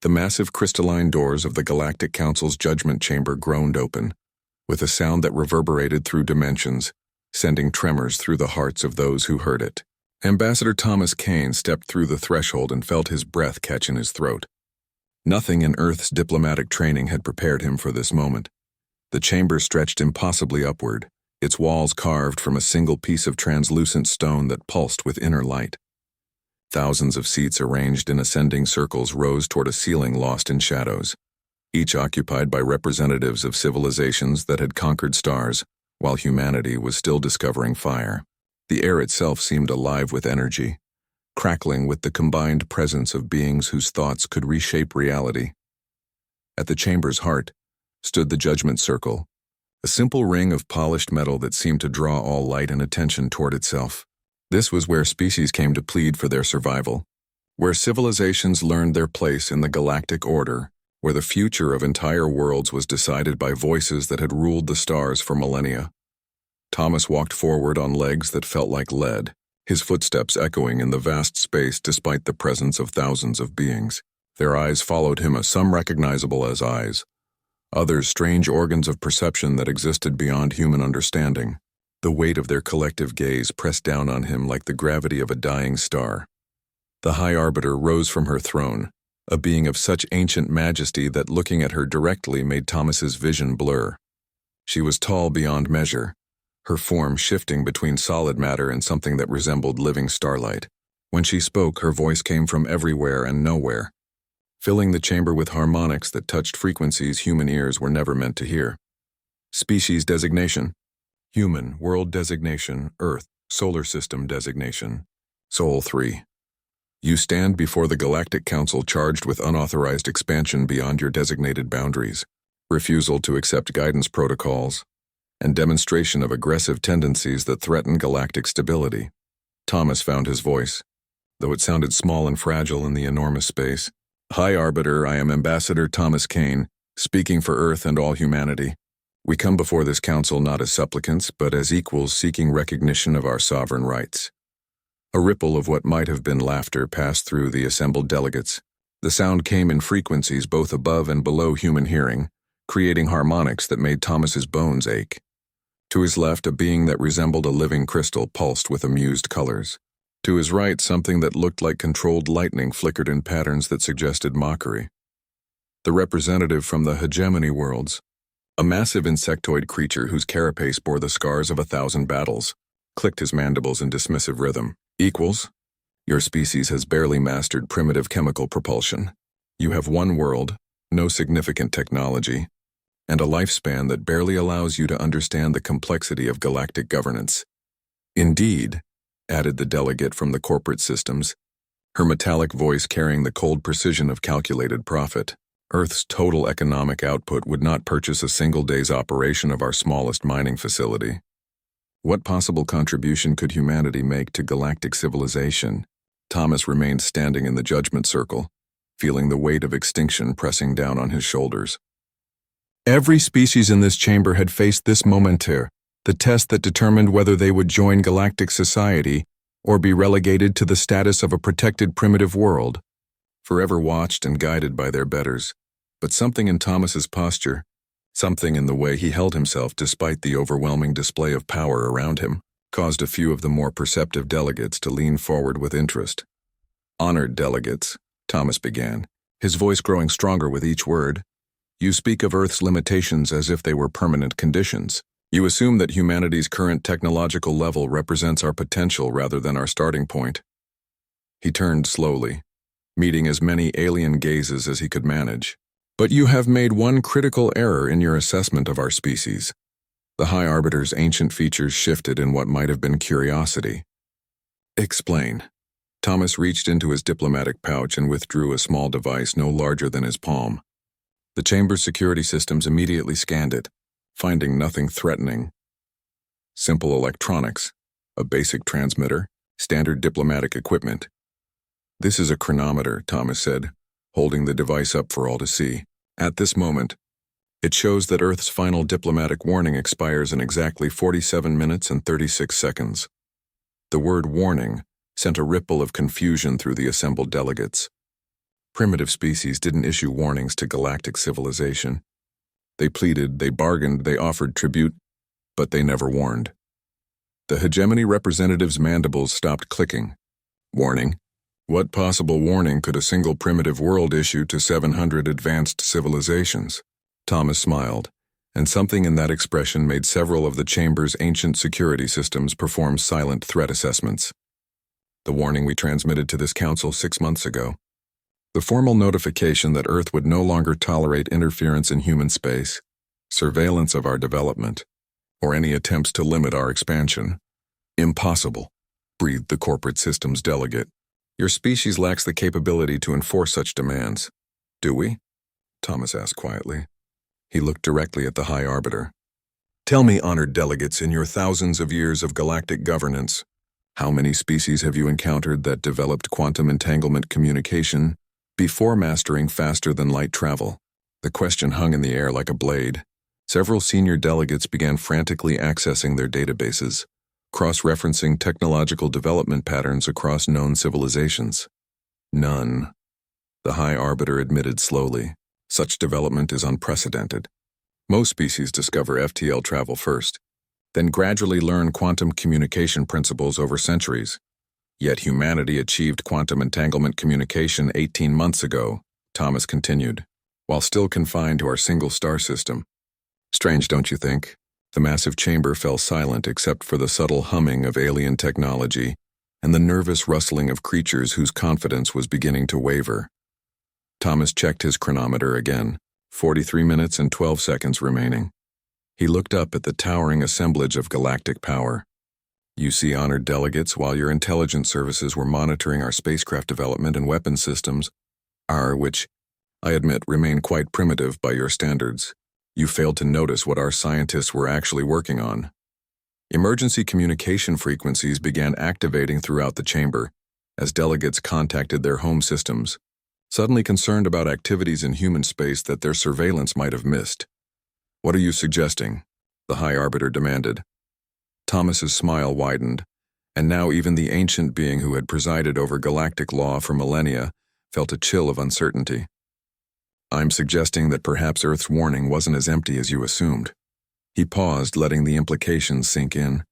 The massive crystalline doors of the Galactic Council's judgment chamber groaned open, with a sound that reverberated through dimensions, sending tremors through the hearts of those who heard it. Ambassador Thomas Kane stepped through the threshold and felt his breath catch in his throat. Nothing in Earth's diplomatic training had prepared him for this moment. The chamber stretched impossibly upward, its walls carved from a single piece of translucent stone that pulsed with inner light. Thousands of seats arranged in ascending circles rose toward a ceiling lost in shadows, each occupied by representatives of civilizations that had conquered stars, while humanity was still discovering fire. The air itself seemed alive with energy, crackling with the combined presence of beings whose thoughts could reshape reality. At the chamber's heart stood the Judgment Circle, a simple ring of polished metal that seemed to draw all light and attention toward itself. This was where species came to plead for their survival, where civilizations learned their place in the galactic order, where the future of entire worlds was decided by voices that had ruled the stars for millennia. Thomas walked forward on legs that felt like lead, his footsteps echoing in the vast space despite the presence of thousands of beings. Their eyes followed him, some recognizable as eyes, others strange organs of perception that existed beyond human understanding. The weight of their collective gaze pressed down on him like the gravity of a dying star. The High Arbiter rose from her throne, a being of such ancient majesty that looking at her directly made Thomas's vision blur. She was tall beyond measure, her form shifting between solid matter and something that resembled living starlight. When she spoke, her voice came from everywhere and nowhere, filling the chamber with harmonics that touched frequencies human ears were never meant to hear. Species designation: Human, World designation, Earth, Solar System designation, Sol 3. You stand before the Galactic Council charged with unauthorized expansion beyond your designated boundaries, refusal to accept guidance protocols, and demonstration of aggressive tendencies that threaten galactic stability. Thomas found his voice, though it sounded small and fragile in the enormous space. High Arbiter, I am Ambassador Thomas Kane, speaking for Earth and all humanity. We come before this council not as supplicants, but as equals seeking recognition of our sovereign rights. A ripple of what might have been laughter passed through the assembled delegates. The sound came in frequencies both above and below human hearing, creating harmonics that made Thomas's bones ache. To his left, a being that resembled a living crystal pulsed with amused colors. To his right, something that looked like controlled lightning flickered in patterns that suggested mockery. The representative from the hegemony worlds, a massive insectoid creature whose carapace bore the scars of 1,000 battles, clicked his mandibles in dismissive rhythm. Equals? Your species has barely mastered primitive chemical propulsion. You have one world, no significant technology, and a lifespan that barely allows you to understand the complexity of galactic governance. Indeed, added the delegate from the corporate systems, her metallic voice carrying the cold precision of calculated profit. Earth's total economic output would not purchase a single day's operation of our smallest mining facility. What possible contribution could humanity make to galactic civilization? Thomas remained standing in the judgment circle, feeling the weight of extinction pressing down on his shoulders. Every species in this chamber had faced this momentaire, the test that determined whether they would join galactic society or be relegated to the status of a protected primitive world, forever watched and guided by their betters. But something in Thomas's posture, something in the way he held himself despite the overwhelming display of power around him, caused a few of the more perceptive delegates to lean forward with interest. Honored delegates, Thomas began, his voice growing stronger with each word. You speak of Earth's limitations as if they were permanent conditions. You assume that humanity's current technological level represents our potential rather than our starting point. He turned slowly, meeting as many alien gazes as he could manage. But you have made one critical error in your assessment of our species. The High Arbiter's ancient features shifted in what might have been curiosity. Explain. Thomas reached into his diplomatic pouch and withdrew a small device no larger than his palm. The chamber's security systems immediately scanned it, finding nothing threatening. Simple electronics, a basic transmitter, standard diplomatic equipment. This is a chronometer, Thomas said, holding the device up for all to see. At this moment, it shows that Earth's final diplomatic warning expires in exactly 47 minutes and 36 seconds. The word warning sent a ripple of confusion through the assembled delegates. Primitive species didn't issue warnings to galactic civilization. They pleaded, they bargained, they offered tribute, but they never warned. The hegemony representative's mandibles stopped clicking. Warning? What possible warning could a single primitive world issue to 700 advanced civilizations? Thomas smiled, and something in that expression made several of the chamber's ancient security systems perform silent threat assessments. The warning we transmitted to this council 6 months ago. The formal notification that Earth would no longer tolerate interference in human space, surveillance of our development, or any attempts to limit our expansion. Impossible, breathed the corporate systems delegate. Your species lacks the capability to enforce such demands. Do we? Thomas asked quietly. He looked directly at the High Arbiter. Tell me, honored delegates, in your thousands of years of galactic governance, how many species have you encountered that developed quantum entanglement communication before mastering faster-than-light travel? The question hung in the air like a blade. Several senior delegates began frantically accessing their databases, cross-referencing technological development patterns across known civilizations. None. The High Arbiter admitted slowly. Such development is unprecedented. Most species discover FTL travel first, then gradually learn quantum communication principles over centuries. Yet humanity achieved quantum entanglement communication 18 months ago, Thomas continued, while still confined to our single star system. Strange, don't you think? The massive chamber fell silent except for the subtle humming of alien technology and the nervous rustling of creatures whose confidence was beginning to waver. Thomas checked his chronometer again, 43 minutes and 12 seconds remaining. He looked up at the towering assemblage of galactic power. You see, honored delegates, while your intelligence services were monitoring our spacecraft development and weapon systems, which, I admit, remain quite primitive by your standards, you failed to notice what our scientists were actually working on. Emergency communication frequencies began activating throughout the chamber as delegates contacted their home systems, suddenly concerned about activities in human space that their surveillance might have missed. What are you suggesting? The High Arbiter demanded. Thomas's smile widened, and now even the ancient being who had presided over galactic law for millennia felt a chill of uncertainty. I'm suggesting that perhaps Earth's warning wasn't as empty as you assumed. He paused, letting the implications sink in.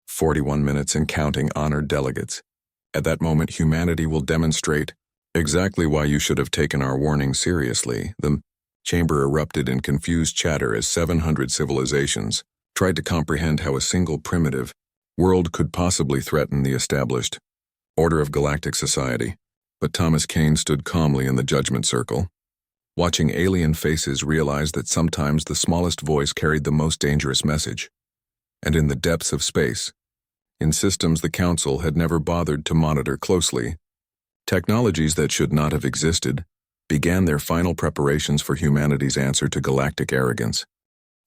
41 minutes and counting, honored delegates. At that moment, humanity will demonstrate exactly why you should have taken our warning seriously. The chamber erupted in confused chatter as 700 civilizations tried to comprehend how a single primitive world could possibly threaten the established order of galactic society. But Thomas Kane stood calmly in the judgment circle. Watching alien faces realized that sometimes the smallest voice carried the most dangerous message. And in the depths of space, in systems the Council had never bothered to monitor closely, technologies that should not have existed began their final preparations for humanity's answer to galactic arrogance.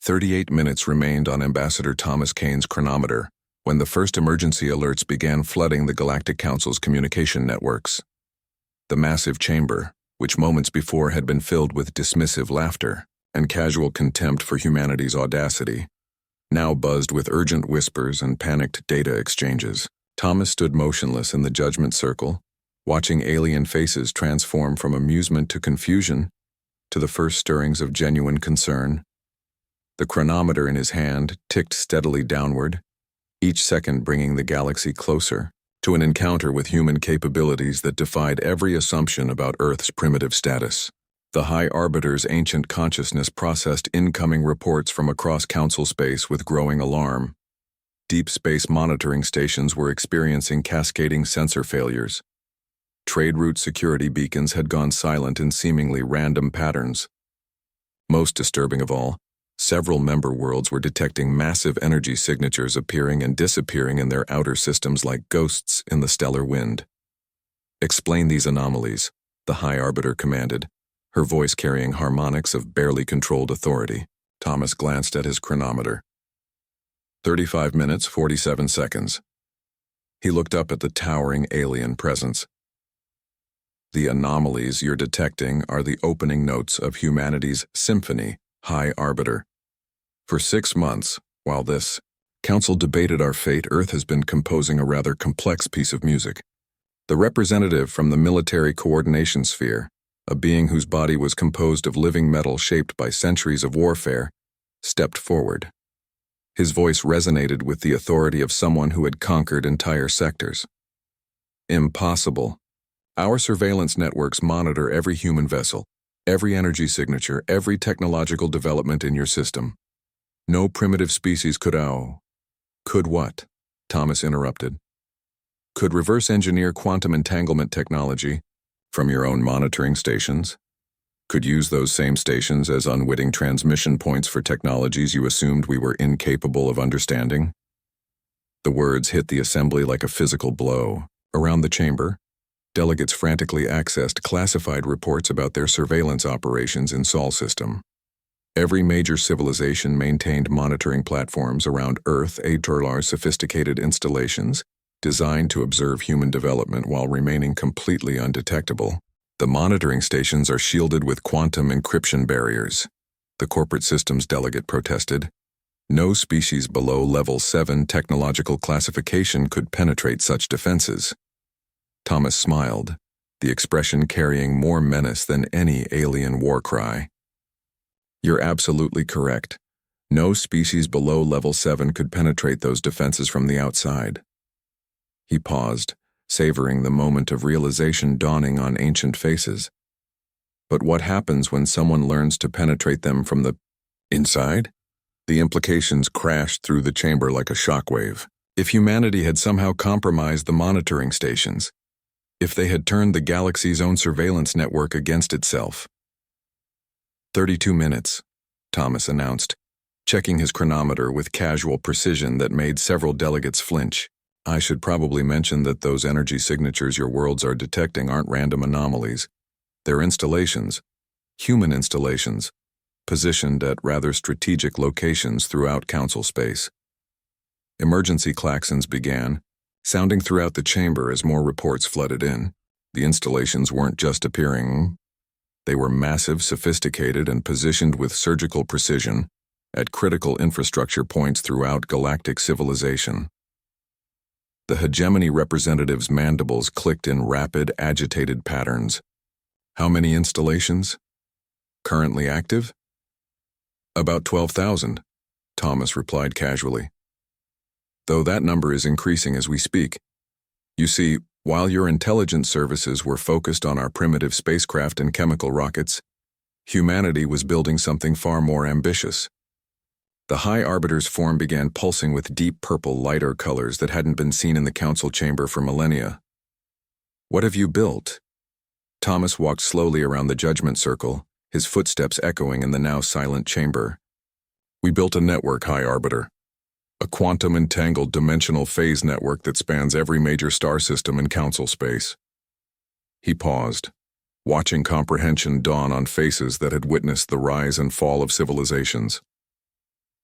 38 minutes remained on Ambassador Thomas Kane's chronometer when the first emergency alerts began flooding the Galactic Council's communication networks. The massive chamber, which moments before had been filled with dismissive laughter and casual contempt for humanity's audacity, now buzzed with urgent whispers and panicked data exchanges. Thomas stood motionless in the judgment circle, watching alien faces transform from amusement to confusion to the first stirrings of genuine concern. The chronometer in his hand ticked steadily downward, each second bringing the galaxy closer to an encounter with human capabilities that defied every assumption about Earth's primitive status. The High Arbiter's ancient consciousness processed incoming reports from across Council space with growing alarm. Deep space monitoring stations were experiencing cascading sensor failures. Trade route security beacons had gone silent in seemingly random patterns. Most disturbing of all, several member worlds were detecting massive energy signatures appearing and disappearing in their outer systems like ghosts in the stellar wind. Explain these anomalies, the High Arbiter commanded, her voice carrying harmonics of barely controlled authority. Thomas glanced at his chronometer. 35 minutes, 47 seconds. He looked up at the towering alien presence. The anomalies you're detecting are the opening notes of humanity's symphony, High Arbiter. For 6 months, while this Council debated our fate, Earth has been composing a rather complex piece of music. The representative from the military coordination sphere, a being whose body was composed of living metal shaped by centuries of warfare, stepped forward. His voice resonated with the authority of someone who had conquered entire sectors. Impossible. Our surveillance networks monitor every human vessel, every energy signature, every technological development in your system. No primitive species could Could what? Thomas interrupted. Could reverse engineer quantum entanglement technology from your own monitoring stations? Could use those same stations as unwitting transmission points for technologies you assumed we were incapable of understanding? The words hit the assembly like a physical blow. Around the chamber, delegates frantically accessed classified reports about their surveillance operations in Sol system. Every major civilization maintained monitoring platforms around Earth, HFY's sophisticated installations, designed to observe human development while remaining completely undetectable. The monitoring stations are shielded with quantum encryption barriers. The corporate systems delegate protested. No species below level 7 technological classification could penetrate such defenses. Thomas smiled, the expression carrying more menace than any alien war cry. You're absolutely correct. No species below level 7 could penetrate those defenses from the outside. He paused, savoring the moment of realization dawning on ancient faces. But what happens when someone learns to penetrate them from the inside? The implications crashed through the chamber like a shockwave. If humanity had somehow compromised the monitoring stations, if they had turned the galaxy's own surveillance network against itself. 32 minutes, Thomas announced, checking his chronometer with casual precision that made several delegates flinch. I should probably mention that those energy signatures your worlds are detecting aren't random anomalies. They're installations, human installations, positioned at rather strategic locations throughout Council space. Emergency klaxons began, sounding throughout the chamber as more reports flooded in. The installations weren't just appearing. They were massive, sophisticated, and positioned with surgical precision at critical infrastructure points throughout galactic civilization. The hegemony representatives' mandibles clicked in rapid, agitated patterns. How many installations? Currently active? About 12,000, Thomas replied casually. Though that number is increasing as we speak. You see, while your intelligence services were focused on our primitive spacecraft and chemical rockets, humanity was building something far more ambitious. The High Arbiter's form began pulsing with deep purple, lighter colors that hadn't been seen in the council chamber for millennia. What have you built? Thomas walked slowly around the judgment circle, his footsteps echoing in the now silent chamber. We built a network, High Arbiter. A quantum entangled dimensional phase network that spans every major star system in council space. He paused, watching comprehension dawn on faces that had witnessed the rise and fall of civilizations.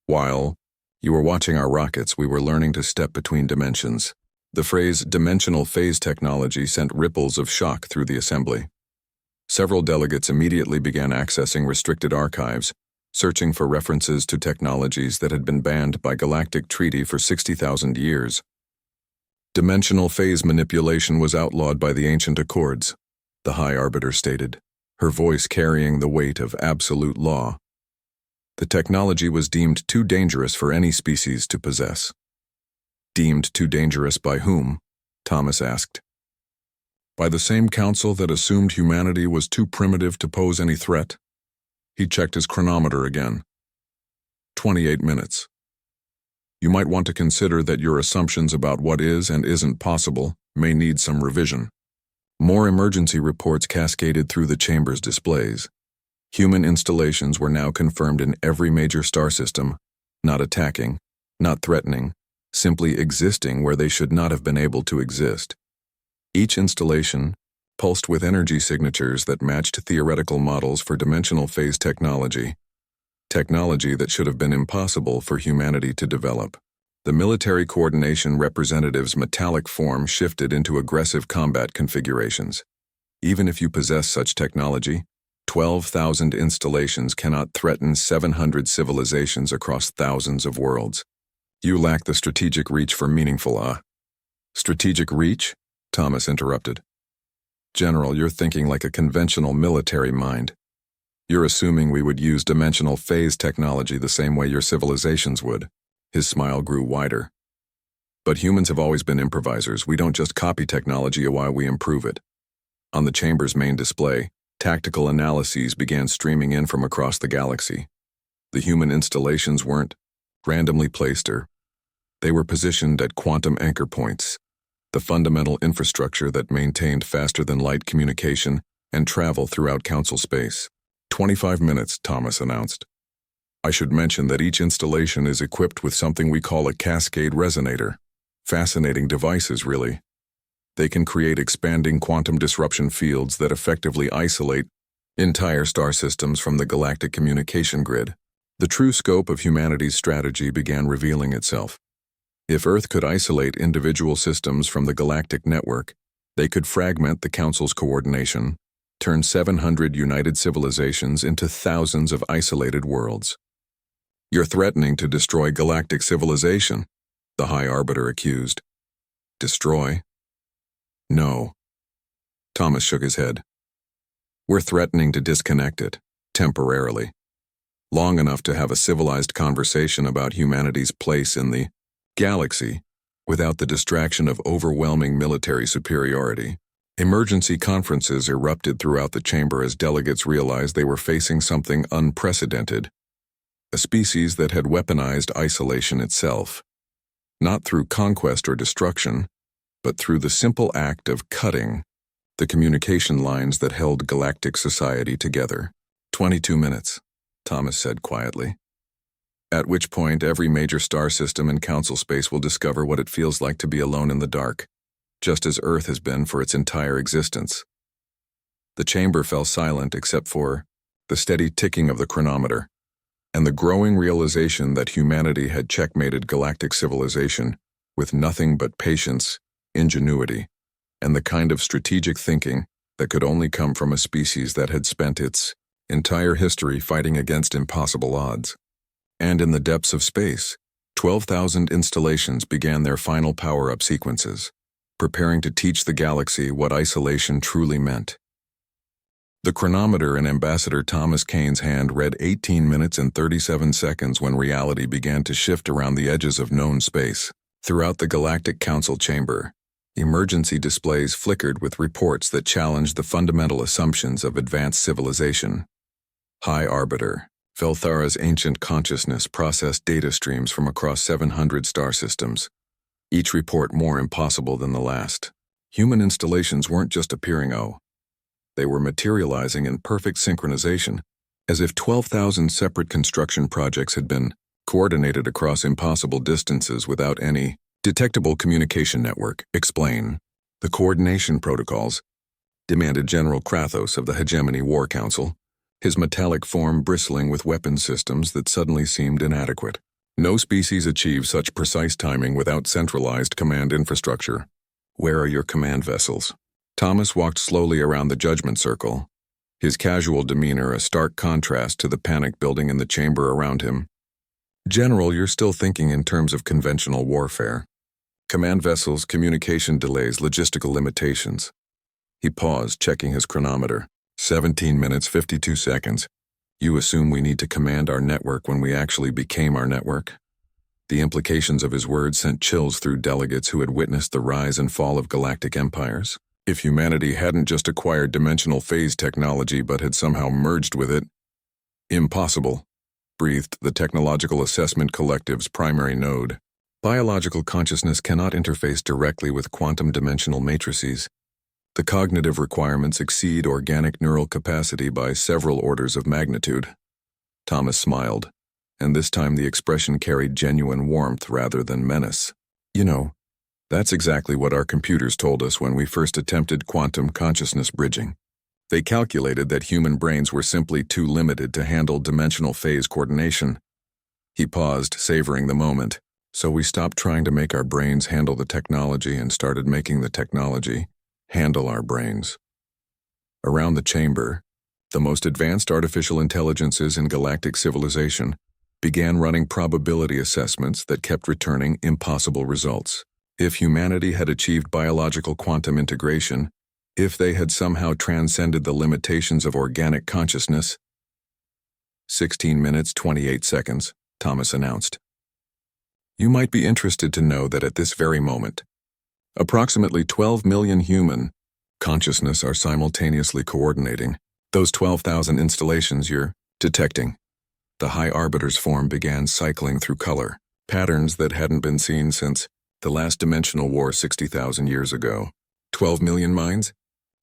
While you were watching our rockets, we were learning to step between dimensions. The phrase dimensional phase technology sent ripples of shock through the assembly. Several delegates immediately began accessing restricted archives, searching for references to technologies that had been banned by galactic treaty for 60,000 years. Dimensional phase manipulation was outlawed by the ancient accords, the High Arbiter stated, her voice carrying the weight of absolute law. The technology was deemed too dangerous for any species to possess. Deemed too dangerous by whom? Thomas asked. By the same council that assumed humanity was too primitive to pose any threat. He checked his chronometer again. 28 minutes. You might want to consider that your assumptions about what is and isn't possible may need some revision. More emergency reports cascaded through the chamber's displays. Human installations were now confirmed in every major star system, not attacking, not threatening, simply existing where they should not have been able to exist. Each installation pulsed with energy signatures that matched theoretical models for dimensional phase technology that should have been impossible for humanity to develop. The military coordination representative's metallic form shifted into aggressive combat configurations. Even if you possess such technology, 12,000 installations cannot threaten 700 civilizations across thousands of worlds. You lack the strategic reach for meaningful Strategic reach? Thomas interrupted. General, you're thinking like a conventional military mind. You're assuming we would use dimensional phase technology the same way your civilizations would. His smile grew wider. But humans have always been improvisers. We don't just copy technology while we improve it. On the chamber's main display, tactical analyses began streaming in from across the galaxy. The human installations weren't randomly placed they were positioned at quantum anchor points, the fundamental infrastructure that maintained faster-than-light communication and travel throughout Council space. 25 minutes, Thomas announced. I should mention that each installation is equipped with something we call a cascade resonator. Fascinating devices, really. They can create expanding quantum disruption fields that effectively isolate entire star systems from the galactic communication grid. The true scope of humanity's strategy began revealing itself. If Earth could isolate individual systems from the galactic network, they could fragment the Council's coordination, turn 700 united civilizations into thousands of isolated worlds. You're threatening to destroy galactic civilization, the High Arbiter accused. Destroy? No. Thomas shook his head. We're threatening to disconnect it, temporarily. Long enough to have a civilized conversation about humanity's place in the galaxy, without the distraction of overwhelming military superiority. Emergency conferences erupted throughout the chamber as delegates realized they were facing something unprecedented. A species that had weaponized isolation itself. Not through conquest or destruction, but through the simple act of cutting the communication lines that held galactic society together. 22 minutes, Thomas said quietly. At which point every major star system in Council space will discover what it feels like to be alone in the dark, just as Earth has been for its entire existence. The chamber fell silent except for the steady ticking of the chronometer, and the growing realization that humanity had checkmated galactic civilization with nothing but patience, ingenuity, and the kind of strategic thinking that could only come from a species that had spent its entire history fighting against impossible odds. And in the depths of space, 12,000 installations began their final power-up sequences, preparing to teach the galaxy what isolation truly meant. The chronometer in Ambassador Thomas Kane's hand read 18 minutes and 37 seconds when reality began to shift around the edges of known space. Throughout the Galactic Council chamber, emergency displays flickered with reports that challenged the fundamental assumptions of advanced civilization. High Arbiter, Velthara's ancient consciousness processed data streams from across 700 star systems, each report more impossible than the last. Human installations weren't just appearing they were materializing in perfect synchronization, as if 12,000 separate construction projects had been coordinated across impossible distances without any detectable communication network. Explain. The coordination protocols, demanded General Krathos of the Hegemony War Council, his metallic form bristling with weapon systems that suddenly seemed inadequate. No species achieves such precise timing without centralized command infrastructure. Where are your command vessels? Thomas walked slowly around the judgment circle, his casual demeanor a stark contrast to the panic building in the chamber around him. General, you're still thinking in terms of conventional warfare. Command vessels, communication delays, logistical limitations. He paused, checking his chronometer. 17 minutes, 52 seconds. You assume we need to command our network when we actually became our network? The implications of his words sent chills through delegates who had witnessed the rise and fall of galactic empires. If humanity hadn't just acquired dimensional phase technology but had somehow merged with it. Impossible, breathed the Technological Assessment Collective's primary node. Biological consciousness cannot interface directly with quantum dimensional matrices. The cognitive requirements exceed organic neural capacity by several orders of magnitude. Thomas smiled, and this time the expression carried genuine warmth rather than menace. You know, that's exactly what our computers told us when we first attempted quantum consciousness bridging. They calculated that human brains were simply too limited to handle dimensional phase coordination. He paused, savoring the moment, so we stopped trying to make our brains handle the technology and started making the technology handle our brains. Around the chamber, the most advanced artificial intelligences in galactic civilization began running probability assessments that kept returning impossible results. If humanity had achieved biological quantum integration, If they had somehow transcended the limitations of organic consciousness. 16 minutes, 28 seconds, Thomas announced. You might be interested to know that at this very moment, approximately 12 million human consciousness are simultaneously coordinating those 12,000 installations you're detecting. The High Arbiter's form began cycling through color, patterns that hadn't been seen since the last dimensional war 60,000 years ago. 12 million minds?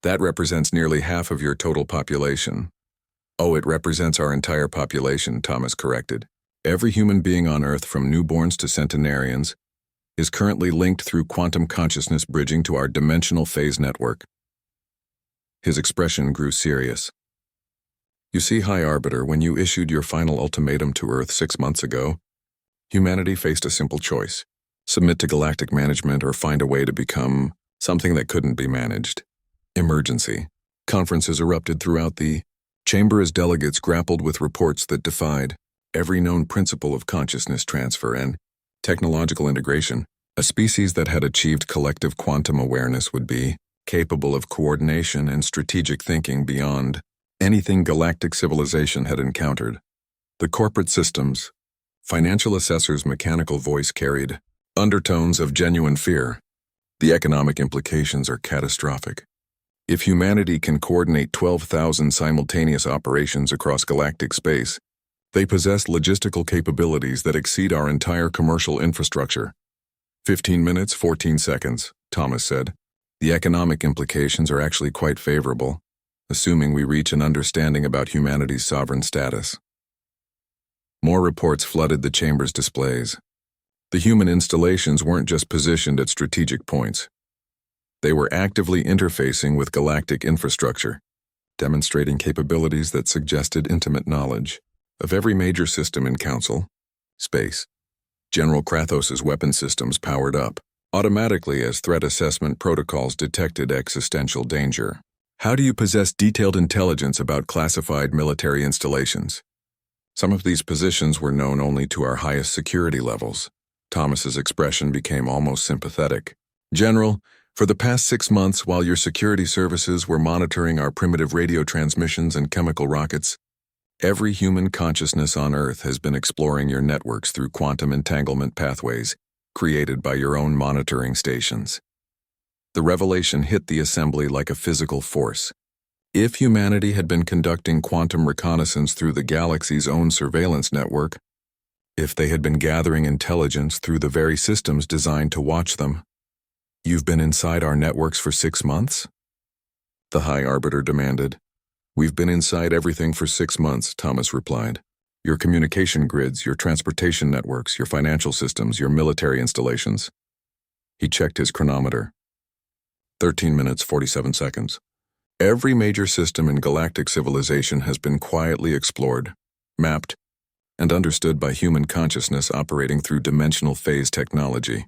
That represents nearly half of your total population. Oh, it represents our entire population, Thomas corrected. Every human being on Earth, from newborns to centenarians, is currently linked through quantum consciousness bridging to our dimensional phase network. His expression grew serious. You see, High Arbiter, when you issued your final ultimatum to Earth 6 months ago, humanity faced a simple choice: submit to galactic management or find a way to become something that couldn't be managed. Emergency. Conferences erupted throughout the chamber as delegates grappled with reports that defied every known principle of consciousness transfer and technological integration. A species that had achieved collective quantum awareness would be capable of coordination and strategic thinking beyond anything galactic civilization had encountered. The corporate systems, financial assessor's mechanical voice carried undertones of genuine fear. The economic implications are catastrophic. If humanity can coordinate 12,000 simultaneous operations across galactic space, they possess logistical capabilities that exceed our entire commercial infrastructure. 15 minutes, 14 seconds, Thomas said. The economic implications are actually quite favorable, assuming we reach an understanding about humanity's sovereign status. More reports flooded the chamber's displays. The human installations weren't just positioned at strategic points. They were actively interfacing with galactic infrastructure, demonstrating capabilities that suggested intimate knowledge of every major system in Council space. General Krathos's weapon systems powered up automatically as threat assessment protocols detected existential danger. How do you possess detailed intelligence about classified military installations? Some of these positions were known only to our highest security levels. Thomas's expression became almost sympathetic. General, for the past 6 months, while your security services were monitoring our primitive radio transmissions and chemical rockets, every human consciousness on Earth has been exploring your networks through quantum entanglement pathways created by your own monitoring stations. The revelation hit the assembly like a physical force. If humanity had been conducting quantum reconnaissance through the galaxy's own surveillance network, if they had been gathering intelligence through the very systems designed to watch them, you've been inside our networks for 6 months? The High Arbiter demanded. We've been inside everything for 6 months, Thomas replied. Your communication grids, your transportation networks, your financial systems, your military installations. He checked his chronometer. 13 minutes, 47 seconds. Every major system in galactic civilization has been quietly explored, mapped, and understood by human consciousness operating through dimensional phase technology.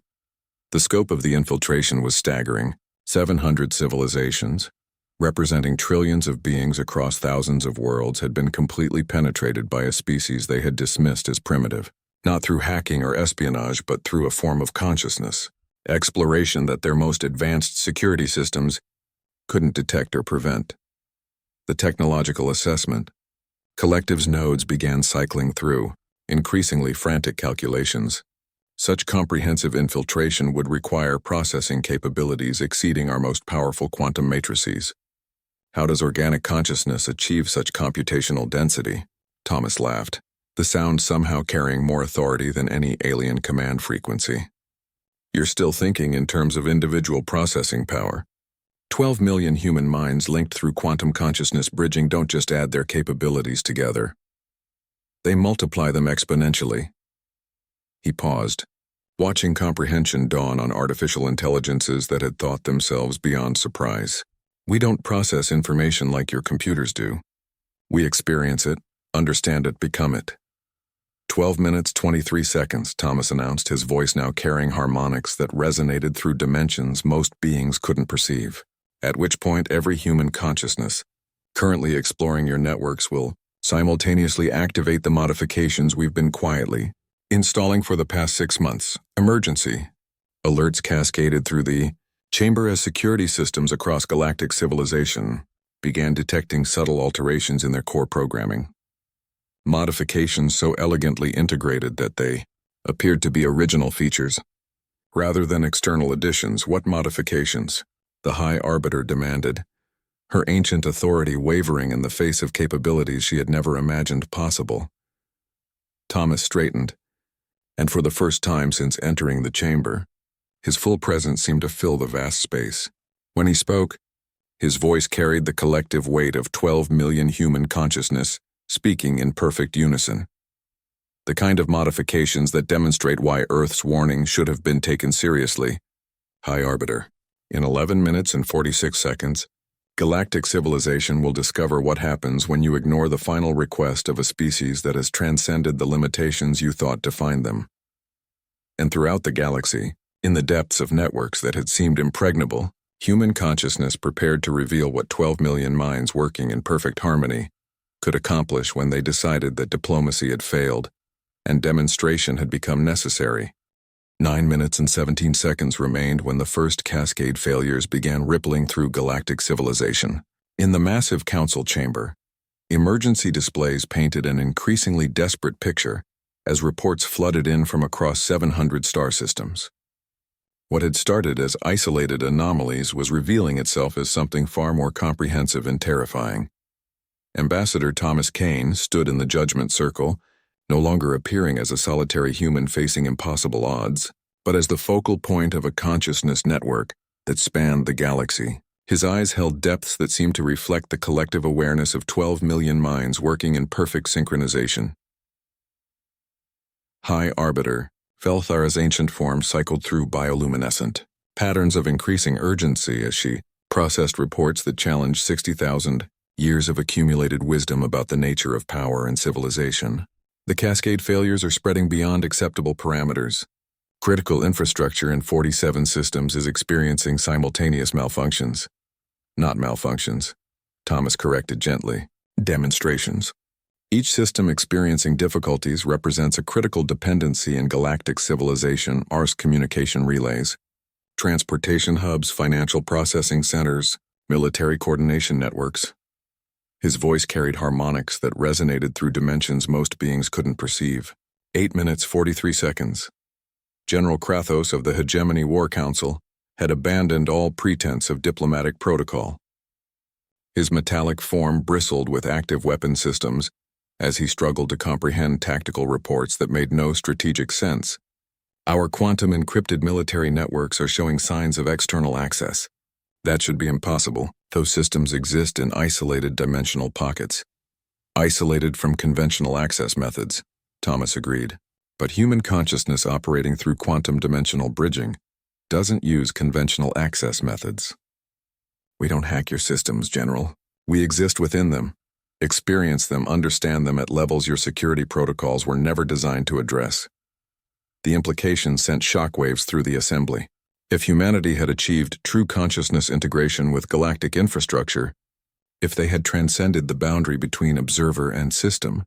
The scope of the infiltration was staggering. 700 civilizations, representing trillions of beings across thousands of worlds, had been completely penetrated by a species they had dismissed as primitive, not through hacking or espionage, but through a form of consciousness, exploration that their most advanced security systems couldn't detect or prevent. The technological assessment. Collective's nodes began cycling through increasingly frantic calculations. Such comprehensive infiltration would require processing capabilities exceeding our most powerful quantum matrices. How does organic consciousness achieve such computational density? Thomas laughed, the sound somehow carrying more authority than any alien command frequency. You're still thinking in terms of individual processing power. 12 million human minds linked through quantum consciousness bridging don't just add their capabilities together. They multiply them exponentially. He paused, watching comprehension dawn on artificial intelligences that had thought themselves beyond surprise. We don't process information like your computers do. We experience it, understand it, become it. 12 minutes, 23 seconds, Thomas announced, his voice now carrying harmonics that resonated through dimensions most beings couldn't perceive. At which point every human consciousness, currently exploring your networks, will simultaneously activate the modifications we've been quietly installing for the past 6 months. Emergency. Alerts cascaded through the Chamber as security systems across galactic civilization began detecting subtle alterations in their core programming. Modifications so elegantly integrated that they appeared to be original features. Rather than external additions, what modifications? The High Arbiter demanded, her ancient authority wavering in the face of capabilities she had never imagined possible. Thomas straightened, and for the first time since entering the chamber, his full presence seemed to fill the vast space. When he spoke, his voice carried the collective weight of 12 million human consciousness, speaking in perfect unison. The kind of modifications that demonstrate why Earth's warning should have been taken seriously. High Arbiter. In 11 minutes and 46 seconds, galactic civilization will discover what happens when you ignore the final request of a species that has transcended the limitations you thought defined them. And throughout the galaxy, in the depths of networks that had seemed impregnable, human consciousness prepared to reveal what 12 million minds working in perfect harmony could accomplish when they decided that diplomacy had failed and demonstration had become necessary. 9 minutes and 17 seconds remained when the first cascade failures began rippling through galactic civilization. In the massive council chamber, emergency displays painted an increasingly desperate picture as reports flooded in from across 700 star systems. What had started as isolated anomalies was revealing itself as something far more comprehensive and terrifying. Ambassador Thomas Kane stood in the judgment circle, no longer appearing as a solitary human facing impossible odds, but as the focal point of a consciousness network that spanned the galaxy. His eyes held depths that seemed to reflect the collective awareness of 12 million minds working in perfect synchronization. High Arbiter. Felthara's ancient form cycled through bioluminescent patterns of increasing urgency as she processed reports that challenged 60,000 years of accumulated wisdom about the nature of power and civilization. The cascade failures are spreading beyond acceptable parameters. Critical infrastructure in 47 systems is experiencing simultaneous malfunctions. Not malfunctions, Thomas corrected gently. Demonstrations. Each system experiencing difficulties represents a critical dependency in galactic civilization, ARS communication relays, transportation hubs, financial processing centers, military coordination networks. His voice carried harmonics that resonated through dimensions most beings couldn't perceive. 8 minutes 43 seconds. General Krathos of the Hegemony War Council had abandoned all pretense of diplomatic protocol. His metallic form bristled with active weapon systems as he struggled to comprehend tactical reports that made no strategic sense. Our quantum-encrypted military networks are showing signs of external access. That should be impossible. Those systems exist in isolated dimensional pockets. Isolated from conventional access methods, Thomas agreed. But human consciousness operating through quantum dimensional bridging doesn't use conventional access methods. We don't hack your systems, General. We exist within them. Experience them, understand them at levels your security protocols were never designed to address. The implications sent shockwaves through the assembly. If humanity had achieved true consciousness integration with galactic infrastructure, if they had transcended the boundary between observer and system,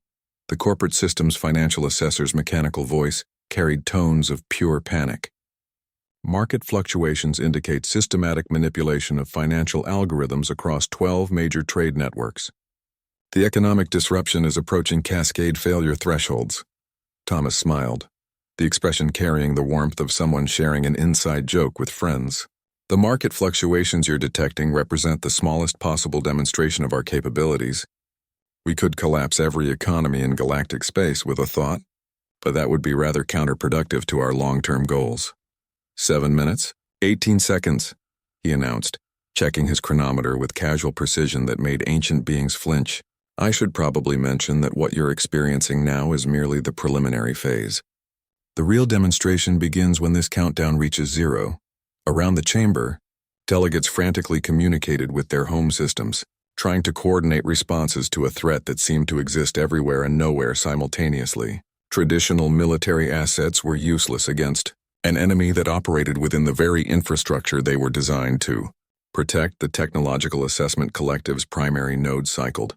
the corporate system's financial assessor's mechanical voice carried tones of pure panic. Market fluctuations indicate systematic manipulation of financial algorithms across 12 major trade networks. The economic disruption is approaching cascade failure thresholds. Thomas smiled, the expression carrying the warmth of someone sharing an inside joke with friends. The market fluctuations you're detecting represent the smallest possible demonstration of our capabilities. We could collapse every economy in galactic space with a thought, but that would be rather counterproductive to our long-term goals. 7 minutes, 18 seconds, he announced, checking his chronometer with casual precision that made ancient beings flinch. I should probably mention that what you're experiencing now is merely the preliminary phase. The real demonstration begins when this countdown reaches 0. Around the chamber, delegates frantically communicated with their home systems, trying to coordinate responses to a threat that seemed to exist everywhere and nowhere simultaneously. Traditional military assets were useless against an enemy that operated within the very infrastructure they were designed to protect. The technological assessment collective's primary node cycled.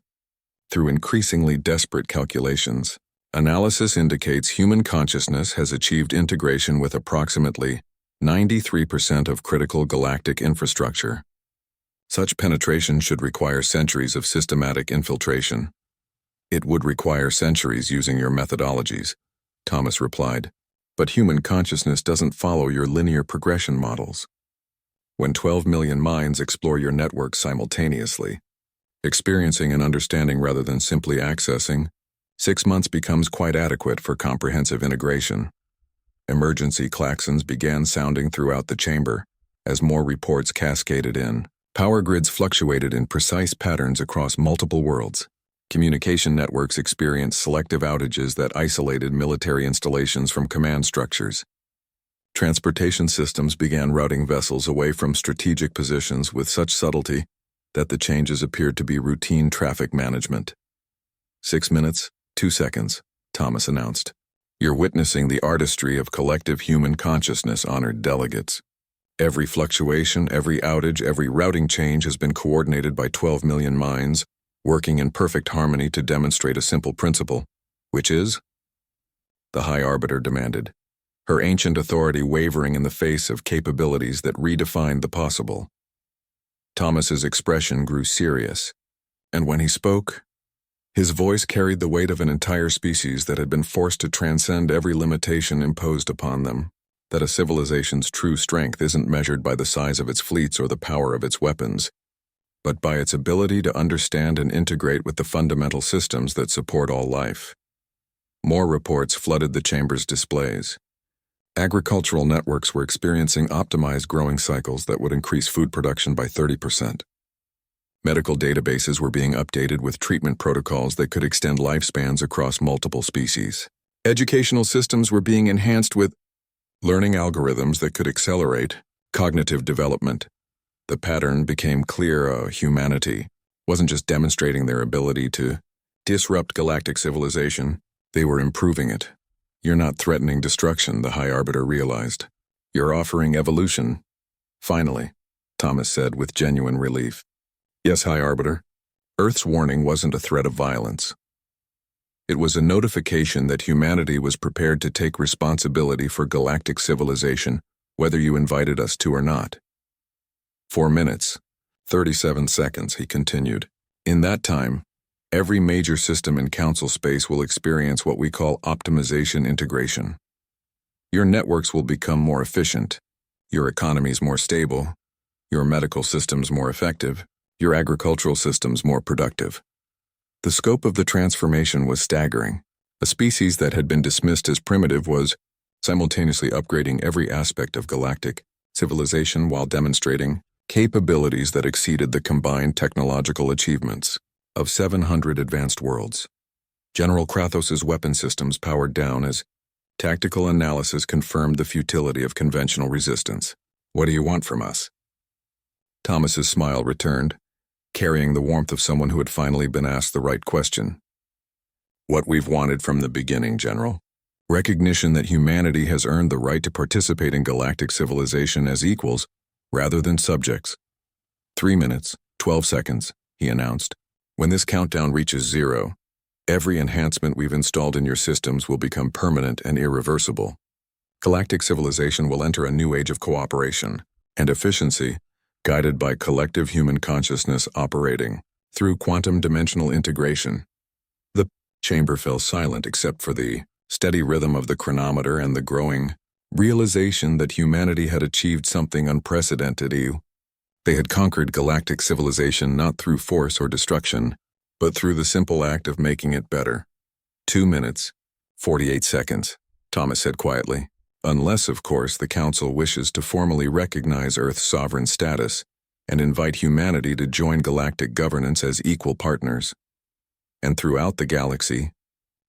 Through increasingly desperate calculations, analysis indicates human consciousness has achieved integration with approximately 93% of critical galactic infrastructure. Such penetration should require centuries of systematic infiltration. It would require centuries using your methodologies, Thomas replied. But human consciousness doesn't follow your linear progression models. When 12 million minds explore your network simultaneously, experiencing and understanding rather than simply accessing, 6 months becomes quite adequate for comprehensive integration. Emergency klaxons began sounding throughout the chamber as more reports cascaded in. Power grids fluctuated in precise patterns across multiple worlds. Communication networks experienced selective outages that isolated military installations from command structures. Transportation systems began routing vessels away from strategic positions with such subtlety that the changes appeared to be routine traffic management. 6 minutes, 2 seconds, Thomas announced. You're witnessing the artistry of collective human consciousness, honored delegates. Every fluctuation, every outage, every routing change has been coordinated by 12 million minds, working in perfect harmony to demonstrate a simple principle, which is? The High Arbiter demanded, her ancient authority wavering in the face of capabilities that redefined the possible. Thomas's expression grew serious, and when he spoke, his voice carried the weight of an entire species that had been forced to transcend every limitation imposed upon them. That a civilization's true strength isn't measured by the size of its fleets or the power of its weapons, but by its ability to understand and integrate with the fundamental systems that support all life. More reports flooded the chamber's displays. Agricultural networks were experiencing optimized growing cycles that would increase food production by 30%. Medical databases were being updated with treatment protocols that could extend lifespans across multiple species. Educational systems were being enhanced with learning algorithms that could accelerate cognitive development. The pattern became clear. Humanity wasn't just demonstrating their ability to disrupt galactic civilization, they were improving it. You're not threatening destruction, the High Arbiter realized. You're offering evolution. Finally, Thomas said with genuine relief. Yes, High Arbiter. Earth's warning wasn't a threat of violence. It was a notification that humanity was prepared to take responsibility for galactic civilization, whether you invited us to or not. 4 minutes, 37 seconds, he continued. In that time, every major system in Council space will experience what we call optimization integration. Your networks will become more efficient, your economies more stable, your medical systems more effective, your agricultural systems more productive. The scope of the transformation was staggering. A species that had been dismissed as primitive was simultaneously upgrading every aspect of galactic civilization while demonstrating capabilities that exceeded the combined technological achievements of 700 advanced worlds. General Krathos's weapon systems powered down as tactical analysis confirmed the futility of conventional resistance. What do you want from us? Thomas's smile returned, carrying the warmth of someone who had finally been asked the right question. What we've wanted from the beginning, General. Recognition that humanity has earned the right to participate in galactic civilization as equals rather than subjects. 3 minutes, 12 seconds, he announced. When this countdown reaches 0, every enhancement we've installed in your systems will become permanent and irreversible. Galactic civilization will enter a new age of cooperation and efficiency, guided by collective human consciousness operating through quantum dimensional integration. The chamber fell silent except for the steady rhythm of the chronometer and the growing realization that humanity had achieved something unprecedented. They had conquered galactic civilization not through force or destruction, but through the simple act of making it better. 2 minutes, 48 seconds, Thomas said quietly. Unless, of course, the Council wishes to formally recognize Earth's sovereign status and invite humanity to join galactic governance as equal partners. And throughout the galaxy,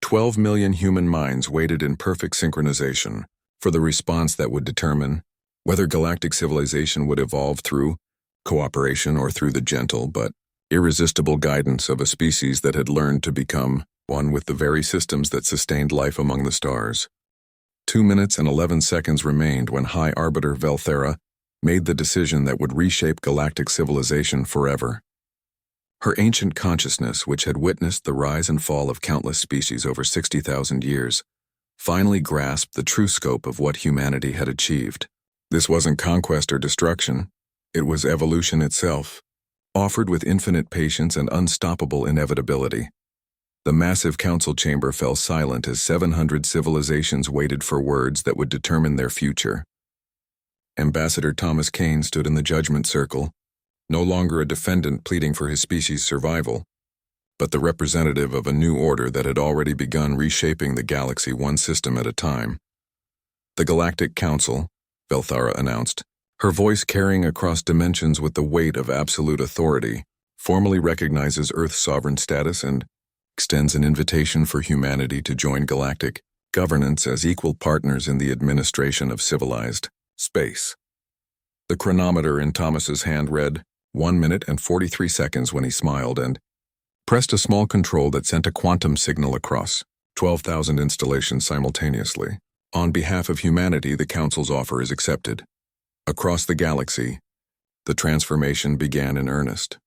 12 million human minds waited in perfect synchronization for the response that would determine whether galactic civilization would evolve through cooperation or through the gentle but irresistible guidance of a species that had learned to become one with the very systems that sustained life among the stars. 2 minutes and 11 seconds remained when High Arbiter Velthera made the decision that would reshape galactic civilization forever. Her ancient consciousness, which had witnessed the rise and fall of countless species over 60,000 years, finally grasped the true scope of what humanity had achieved. This wasn't conquest or destruction. It was evolution itself, offered with infinite patience and unstoppable inevitability. The massive council chamber fell silent as 700 civilizations waited for words that would determine their future. Ambassador Thomas Kane stood in the judgment circle, no longer a defendant pleading for his species' survival, but the representative of a new order that had already begun reshaping the galaxy one system at a time. The Galactic Council, Velthara announced, her voice carrying across dimensions with the weight of absolute authority, formally recognizes Earth's sovereign status and extends an invitation for humanity to join galactic governance as equal partners in the administration of civilized space. The chronometer in Thomas's hand read 1 minute and 43 seconds when he smiled and pressed a small control that sent a quantum signal across 12,000 installations simultaneously. On behalf of humanity, the Council's offer is accepted. Across the galaxy, the transformation began in earnest.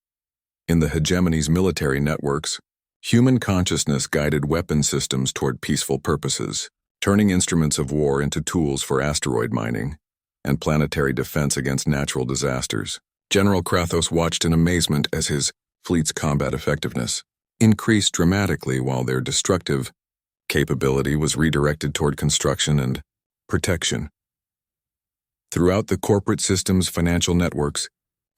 In the hegemony's military networks, human consciousness guided weapon systems toward peaceful purposes, turning instruments of war into tools for asteroid mining and planetary defense against natural disasters. General Krathos watched in amazement as his fleet's combat effectiveness increased dramatically while their destructive capability was redirected toward construction and protection. Throughout the corporate system's financial networks,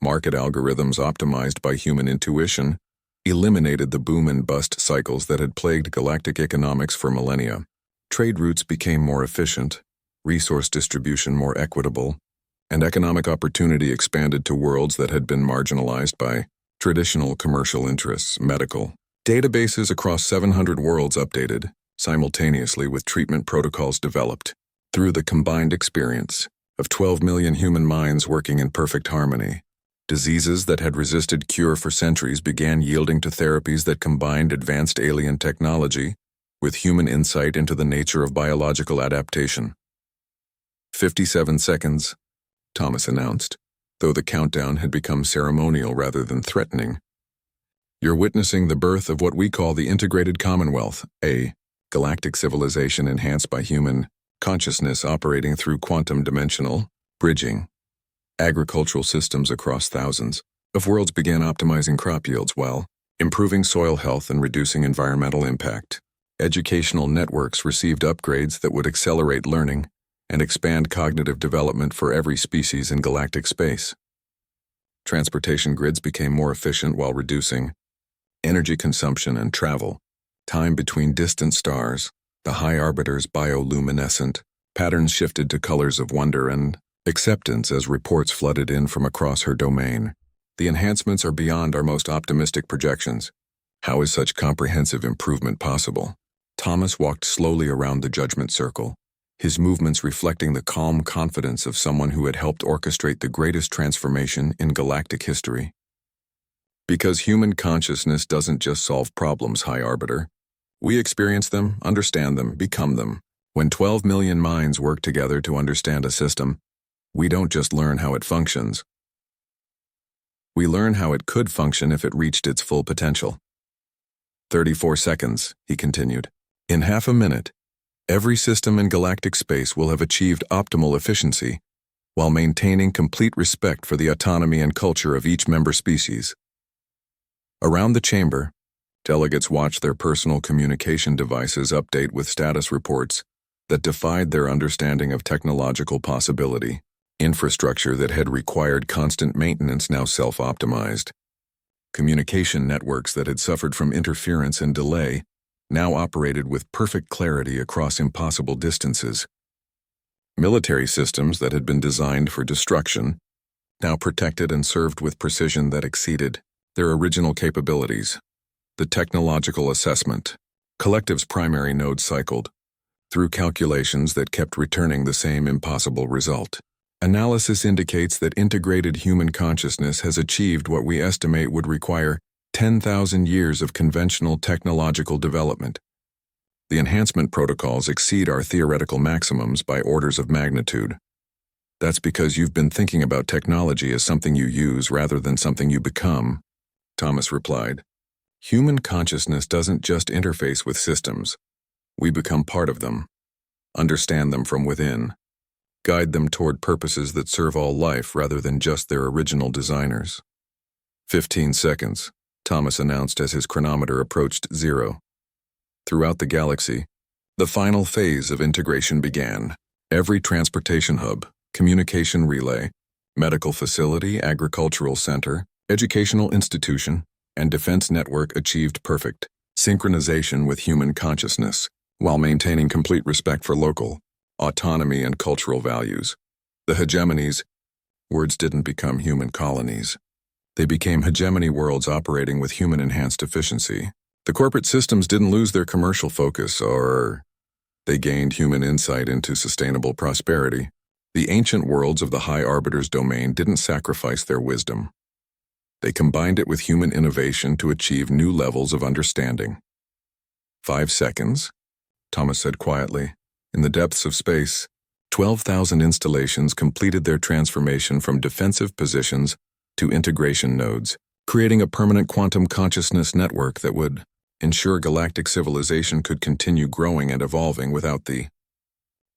market algorithms optimized by human intuition eliminated the boom and bust cycles that had plagued galactic economics for millennia. Trade routes became more efficient, resource distribution more equitable, and economic opportunity expanded to worlds that had been marginalized by traditional commercial interests. Medical databases across 700 worlds updated simultaneously with treatment protocols developed through the combined experience of 12 million human minds working in perfect harmony. Diseases that had resisted cure for centuries began yielding to therapies that combined advanced alien technology with human insight into the nature of biological adaptation. 57 seconds, Thomas announced, though the countdown had become ceremonial rather than threatening. You're witnessing the birth of what we call the Integrated Commonwealth, a galactic civilization enhanced by human consciousness operating through quantum dimensional bridging. Agricultural systems across thousands of worlds began optimizing crop yields while improving soil health and reducing environmental impact. Educational networks received upgrades that would accelerate learning and expand cognitive development for every species in galactic space. Transportation grids became more efficient while reducing energy consumption and travel time between distant stars. The High Arbiter's bioluminescent patterns shifted to colors of wonder and acceptance as reports flooded in from across her domain. The enhancements are beyond our most optimistic projections. How is such comprehensive improvement possible? Thomas walked slowly around the judgment circle, his movements reflecting the calm confidence of someone who had helped orchestrate the greatest transformation in galactic history. Because human consciousness doesn't just solve problems, High Arbiter. We experience them, understand them, become them. When 12 million minds work together to understand a system, we don't just learn how it functions. We learn how it could function if it reached its full potential. 34 seconds, he continued. In half a minute, every system in galactic space will have achieved optimal efficiency while maintaining complete respect for the autonomy and culture of each member species. Around the chamber, delegates watched their personal communication devices update with status reports that defied their understanding of technological possibility. Infrastructure that had required constant maintenance now self-optimized. Communication networks that had suffered from interference and delay now operated with perfect clarity across impossible distances. Military systems that had been designed for destruction now protected and served with precision that exceeded their original capabilities. The technological assessment. Collective's primary node cycled through calculations that kept returning the same impossible result. Analysis indicates that integrated human consciousness has achieved what we estimate would require 10,000 years of conventional technological development. The enhancement protocols exceed our theoretical maximums by orders of magnitude. That's because you've been thinking about technology as something you use rather than something you become, Thomas replied. Human consciousness doesn't just interface with systems. We become part of them, understand them from within, guide them toward purposes that serve all life rather than just their original designers. 15 seconds, Thomas announced as his chronometer approached 0. Throughout the galaxy, the final phase of integration began. Every transportation hub, communication relay, medical facility, agricultural center, educational institution, and defense network achieved perfect synchronization with human consciousness, while maintaining complete respect for local autonomy and cultural values. The hegemonies, words didn't become human colonies. They became hegemony worlds operating with human-enhanced efficiency. The corporate systems didn't lose their commercial focus, or they gained human insight into sustainable prosperity. The ancient worlds of the High Arbiter's domain didn't sacrifice their wisdom. They combined it with human innovation to achieve new levels of understanding. 5 seconds, Thomas said quietly. In the depths of space, 12,000 installations completed their transformation from defensive positions to integration nodes, creating a permanent quantum consciousness network that would ensure galactic civilization could continue growing and evolving without the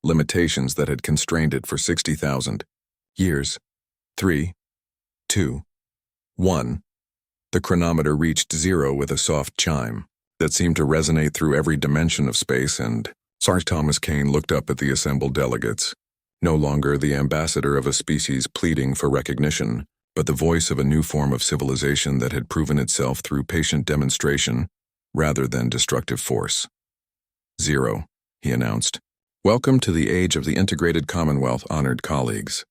limitations that had constrained it for 60,000 years. 3, 2, 1. The chronometer reached 0 with a soft chime that seemed to resonate through every dimension of space, and Thomas Kane looked up at the assembled delegates, no longer the ambassador of a species pleading for recognition, but the voice of a new form of civilization that had proven itself through patient demonstration rather than destructive force. 0, he announced. Welcome to the age of the integrated Commonwealth, honored colleagues.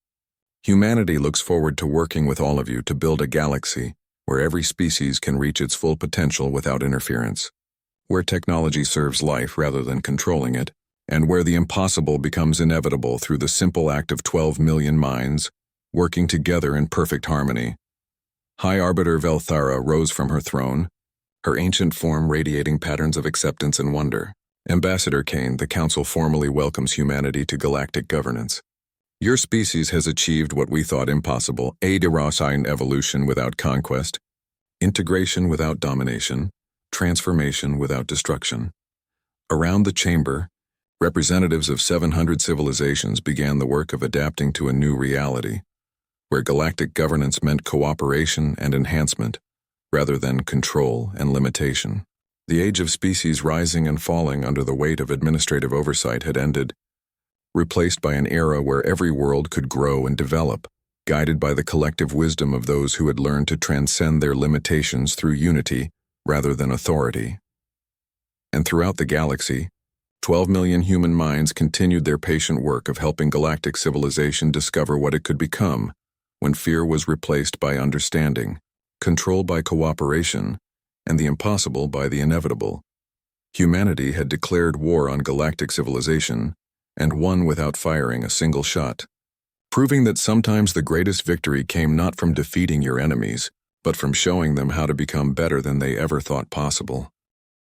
Humanity looks forward to working with all of you to build a galaxy where every species can reach its full potential without interference, where technology serves life rather than controlling it, and where the impossible becomes inevitable through the simple act of 12 million minds working together in perfect harmony. High Arbiter Velthara rose from her throne, her ancient form radiating patterns of acceptance and wonder. Ambassador Kane, the Council formally welcomes humanity to galactic governance. Your species has achieved what we thought impossible: Aderosine evolution without conquest, integration without domination, transformation without destruction. Around the chamber, representatives of 700 civilizations began the work of adapting to a new reality, where galactic governance meant cooperation and enhancement, rather than control and limitation. The age of species rising and falling under the weight of administrative oversight had ended, replaced by an era where every world could grow and develop, guided by the collective wisdom of those who had learned to transcend their limitations through unity rather than authority. And throughout the galaxy, 12 million human minds continued their patient work of helping galactic civilization discover what it could become when fear was replaced by understanding, control by cooperation, and the impossible by the inevitable. Humanity had declared war on galactic civilization and won without firing a single shot, proving that sometimes the greatest victory came not from defeating your enemies, but from showing them how to become better than they ever thought possible.